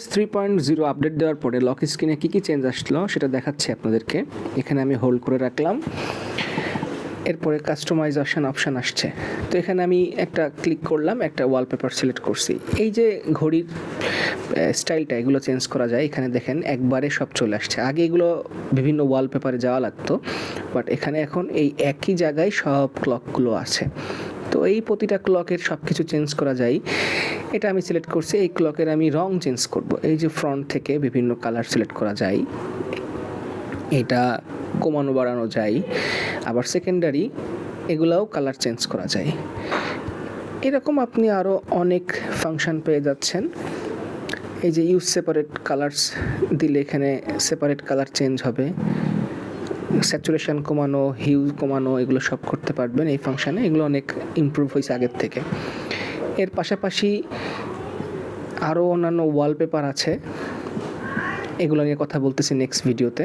3.0 update দেওয়ার পরে lock স্ক্রিনে কী চেঞ্জ আসলো সেটা দেখাচ্ছি আপনাদেরকে। এখানে আমি হোল্ড করে রাখলাম, এরপরে কাস্টমাইজেশন অপশান আসছে। তো এখানে আমি একটা ক্লিক করলাম, একটা ওয়ালপেপার সিলেক্ট করছি। এই যে ঘড়ির স্টাইলটা এগুলো চেঞ্জ করা যায়। এখানে দেখেন একবারে সব চলে আসছে। আগে এগুলো বিভিন্ন ওয়ালপেপারে যাওয়া লাগতো, বাট এখানে এখন এই একই জায়গায় সব ক্লকগুলো আছে। তো এই প্রতিটা ক্লকের সব কিছু চেঞ্জ করা যায়। এটা আমি সিলেক্ট করছি। এই ক্লকের আমি রং চেঞ্জ করব। এই যে ফ্রন্ট থেকে বিভিন্ন কালার সিলেক্ট করা যায়, এটা কমানো বাড়ানো যায়, আবার সেকেন্ডারি এগুলাও কালার চেঞ্জ করা যায়। এরকম আপনি আরও অনেক ফাংশন পেয়ে যাচ্ছেন। এই যে ইউজ সেপারেট কালার্স দিলে এখানে সেপারেট কালার চেঞ্জ হবে, স্যাচুরেশন কমানো, হিউ কমানো, এগুলো সব করতে পারবেন এই ফাংশানে। এগুলো অনেক ইমপ্রুভ হয়েছে আগের থেকে। এর পাশাপাশি আরও অন্যান্য ওয়ালপেপার আছে, এগুলো নিয়ে কথা বলতেছি নেক্সট ভিডিওতে।